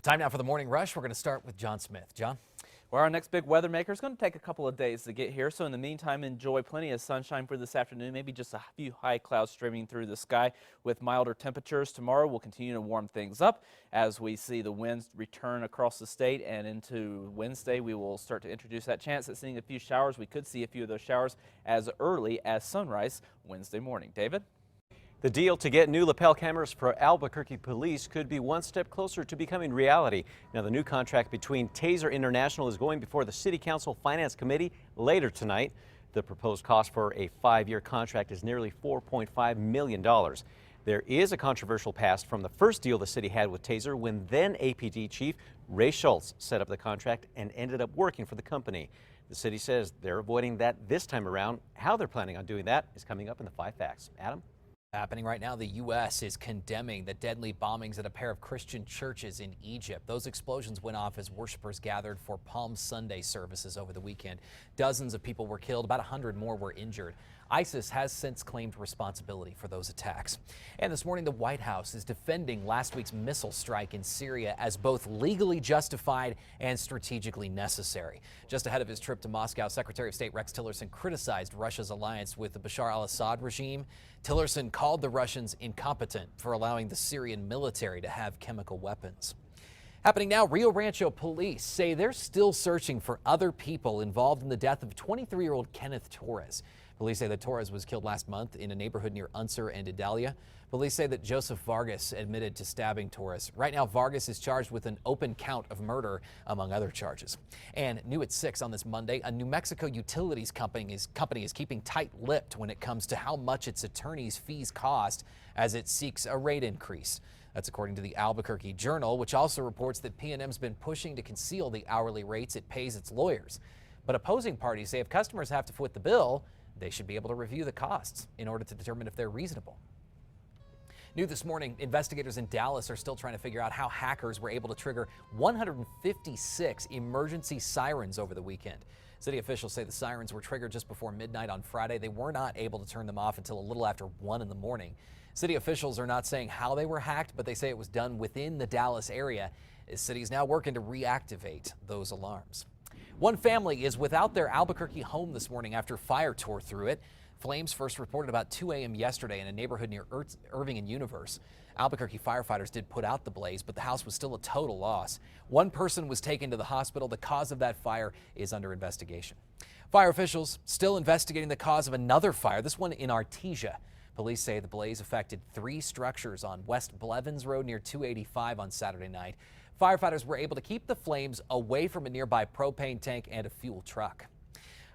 Time now for the morning rush. We're going to start with John Smith. John? Well, our next big weather maker is going to take a couple of days to get here. So in the meantime, enjoy plenty of sunshine for this afternoon. Maybe just a few high clouds streaming through the sky with milder temperatures. Tomorrow will continue to warm things up as we see the winds return across the state, and into Wednesday we will start to introduce that chance at seeing a few showers. We could see a few of those showers as early as sunrise Wednesday morning. David? The deal to get new lapel cameras for Albuquerque police could be one step closer to becoming reality. Now, the new contract between Taser International is going before the City Council Finance Committee later tonight. The proposed cost for a 5-year contract is nearly $4.5 million. There is a controversial past from the first deal the city had with Taser when then APD Chief Ray Schultz set up the contract and ended up working for the company. The city says they're avoiding that this time around. How they're planning on doing that is coming up in the 5 Facts. Adam? Happening right now, the U.S. is condemning the deadly bombings at a pair of Christian churches in Egypt. Those explosions went off as worshipers gathered for Palm Sunday services over the weekend. Dozens of people were killed, about 100 more were injured. ISIS has since claimed responsibility for those attacks. And this morning, the White House is defending last week's missile strike in Syria as both legally justified and strategically necessary. Just ahead of his trip to Moscow, Secretary of State Rex Tillerson criticized Russia's alliance with the Bashar al-Assad regime. Tillerson called the Russians incompetent for allowing the Syrian military to have chemical weapons. Happening now, Rio Rancho police say they're still searching for other people involved in the death of 23-year-old Kenneth Torres. Police say that Torres was killed last month in a neighborhood near Unser and Idalia. Police say that Joseph Vargas admitted to stabbing Torres. Right now, Vargas is charged with an open count of murder, among other charges. And new at 6 on this Monday, a New Mexico utilities company is keeping tight-lipped when it comes to how much its attorney's fees cost as it seeks a rate increase. That's according to the Albuquerque Journal, which also reports that PNM's been pushing to conceal the hourly rates it pays its lawyers. But opposing parties say if customers have to foot the bill, they should be able to review the costs in order to determine if they're reasonable. New this morning, investigators in Dallas are still trying to figure out how hackers were able to trigger 156 emergency sirens over the weekend. City officials say the sirens were triggered just before midnight on Friday. They were not able to turn them off until a little after 1 in the morning. City officials are not saying how they were hacked, but they say it was done within the Dallas area. The city is now working to reactivate those alarms. One family is without their Albuquerque home this morning after fire tore through it. Flames first reported about 2 a.m. yesterday in a neighborhood near Irving and Universe. Albuquerque firefighters did put out the blaze, but the house was still a total loss. One person was taken to the hospital. The cause of that fire is under investigation. Fire officials still investigating the cause of another fire, this one in Artesia. Police say the blaze affected 3 structures on West Blevins Road near 285 on Saturday night. Firefighters were able to keep the flames away from a nearby propane tank and a fuel truck.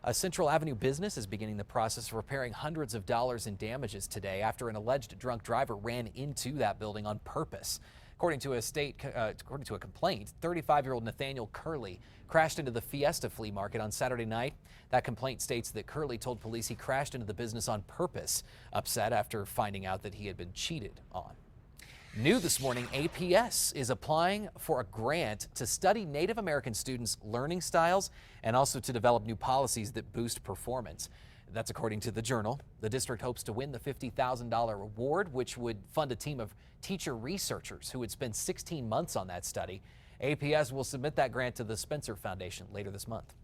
A Central Avenue business is beginning the process of repairing hundreds of dollars in damages today after an alleged drunk driver ran into that building on purpose. According to a complaint, 35-year-old Nathaniel Curley crashed into the Fiesta flea market on Saturday night. That complaint states that Curley told police he crashed into the business on purpose, upset after finding out that he had been cheated on. New this morning, APS is applying for a grant to study Native American students' learning styles and also to develop new policies that boost performance. That's according to the Journal. The district hopes to win the $50,000 award, which would fund a team of teacher researchers who would spend 16 months on that study. APS will submit that grant to the Spencer Foundation later this month.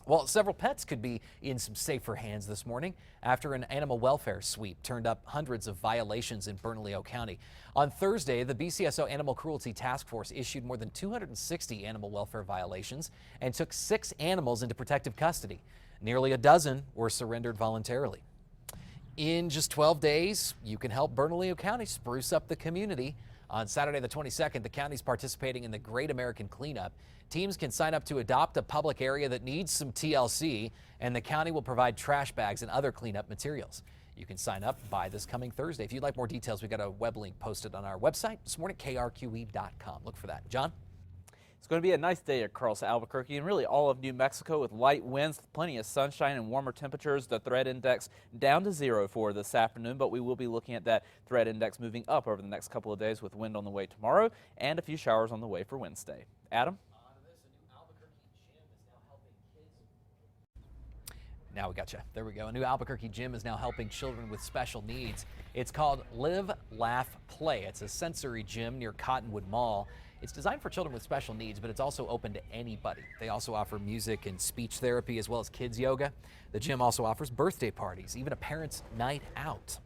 Well, several pets could be in some safer hands this morning after an animal welfare sweep turned up hundreds of violations in Bernalillo County. On Thursday, the BCSO Animal Cruelty Task Force issued more than 260 animal welfare violations and took 6 animals into protective custody. Nearly a dozen were surrendered voluntarily. In just 12 days, you can help Bernalillo County spruce up the community. On Saturday the 22nd, the county's participating in the Great American Cleanup. Teams can sign up to adopt a public area that needs some TLC, and the county will provide trash bags and other cleanup materials. You can sign up by this coming Thursday. If you'd like more details, we've got a web link posted on our website this morning, KRQE.com. Look for that. John? It's going to be a nice day across Albuquerque and really all of New Mexico with light winds, plenty of sunshine and warmer temperatures. The threat index down to 0 for this afternoon, but we will be looking at that threat index moving up over the next couple of days with wind on the way tomorrow and a few showers on the way for Wednesday. Adam? Now we got you. There we go. A new Albuquerque gym is now helping children with special needs. It's called Live, Laugh, Play. It's a sensory gym near Cottonwood Mall. It's designed for children with special needs, but it's also open to anybody. They also offer music and speech therapy as well as kids yoga. The gym also offers birthday parties, even a parents' night out.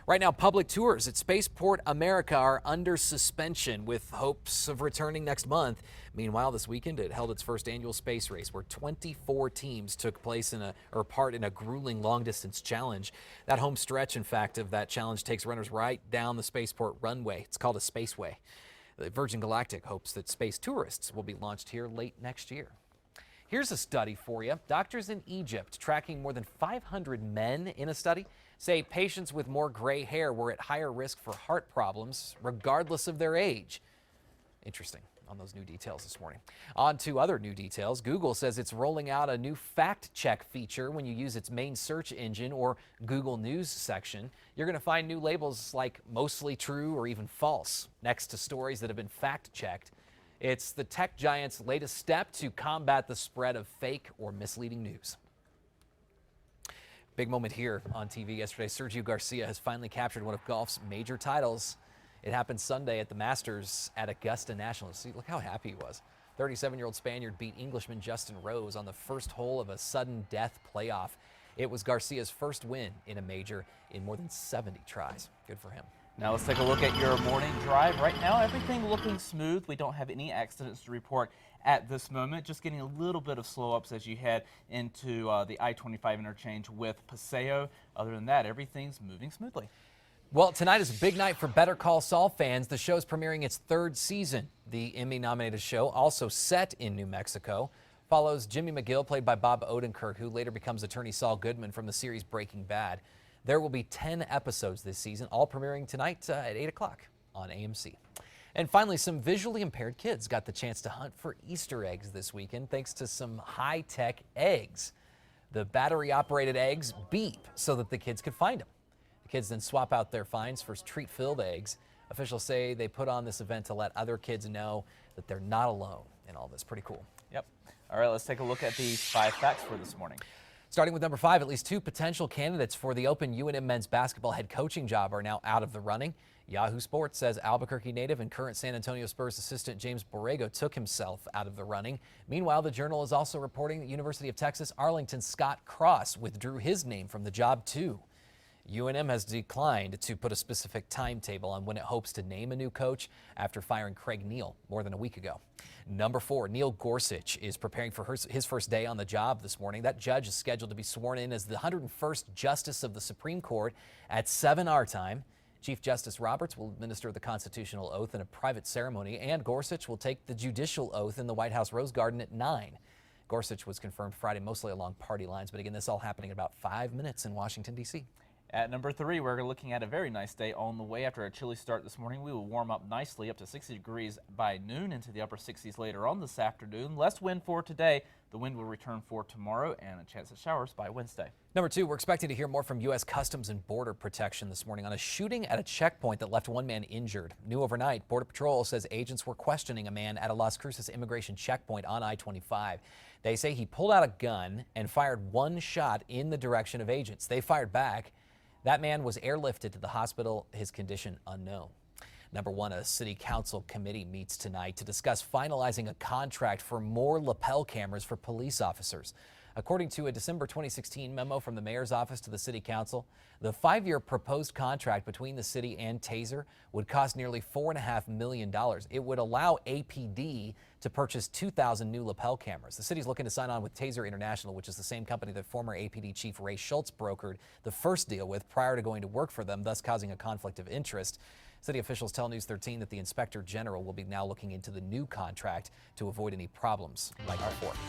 Right now, public tours at Spaceport America are under suspension with hopes of returning next month. Meanwhile, this weekend it held its first annual space race where 24 teams took part in a grueling long-distance challenge. That home stretch, in fact, of that challenge takes runners right down the Spaceport runway. It's called a Spaceway. The Virgin Galactic hopes that space tourists will be launched here late next year. Here's a study for you. Doctors in Egypt tracking more than 500 men in a study say patients with more gray hair were at higher risk for heart problems regardless of their age. Interesting on those new details this morning. On to other new details. Google says it's rolling out a new fact check feature when you use its main search engine or Google News section. You're going to find new labels like mostly true or even false next to stories that have been fact checked. It's the tech giant's latest step to combat the spread of fake or misleading news. Big moment here on TV yesterday. Sergio Garcia has finally captured one of golf's major titles. It happened Sunday at the Masters at Augusta National. See, look how happy he was. 37-year-old Spaniard beat Englishman Justin Rose on the first hole of a sudden death playoff. It was Garcia's first win in a major in more than 70 tries. Good for him. Now let's take a look at your morning drive. Right now, everything looking smooth. We don't have any accidents to report at this moment. Just getting a little bit of slow ups as you head into the I-25 interchange with Paseo. Other than that, everything's moving smoothly. Well, tonight is a big night for Better Call Saul fans. The show's premiering its third season. The Emmy-nominated show, also set in New Mexico, follows Jimmy McGill, played by Bob Odenkirk, who later becomes attorney Saul Goodman from the series Breaking Bad. There will be 10 episodes this season, all premiering tonight at 8 o'clock on AMC. And finally, some visually impaired kids got the chance to hunt for Easter eggs this weekend thanks to some high-tech eggs. The battery-operated eggs beep so that the kids could find them. The kids then swap out their finds for treat-filled eggs. Officials say they put on this event to let other kids know that they're not alone in all this. Pretty cool. Yep. All right, let's take a look at the 5 facts for this morning. Starting with number 5, at least 2 potential candidates for the open UNM men's basketball head coaching job are now out of the running. Yahoo Sports says Albuquerque native and current San Antonio Spurs assistant James Borrego took himself out of the running. Meanwhile, the Journal is also reporting that University of Texas Arlington Scott Cross withdrew his name from the job too. UNM has declined to put a specific timetable on when it hopes to name a new coach after firing Craig Neal more than a week ago. Number 4, Neil Gorsuch is preparing for his first day on the job this morning. That judge is scheduled to be sworn in as the 101st Justice of the Supreme Court at 7 our time. Chief Justice Roberts will administer the constitutional oath in a private ceremony, and Gorsuch will take the judicial oath in the White House Rose Garden at 9. Gorsuch was confirmed Friday mostly along party lines, but again, this all happening in about 5 minutes in Washington, D.C. At number 3, we're looking at a very nice day on the way. After a chilly start this morning, we will warm up nicely up to 60 degrees by noon, into the upper 60s later on this afternoon. Less wind for today. The wind will return for tomorrow, and a chance of showers by Wednesday. Number 2, we're expecting to hear more from U.S. Customs and Border Protection this morning on a shooting at a checkpoint that left one man injured. New overnight, Border Patrol says agents were questioning a man at a Las Cruces immigration checkpoint on I-25. They say he pulled out a gun and fired one shot in the direction of agents. They fired back. That man was airlifted to the hospital, his condition unknown. Number 1, a city council committee meets tonight to discuss finalizing a contract for more lapel cameras for police officers. According to a December 2016 memo from the mayor's office to the city council, the 5-year proposed contract between the city and Taser would cost nearly $4.5 million. It would allow APD to purchase 2,000 new lapel cameras. The city's looking to sign on with Taser International, which is the same company that former APD chief Ray Schultz brokered the first deal with prior to going to work for them, thus causing a conflict of interest. City officials tell News 13 that the inspector general will be now looking into the new contract to avoid any problems like before.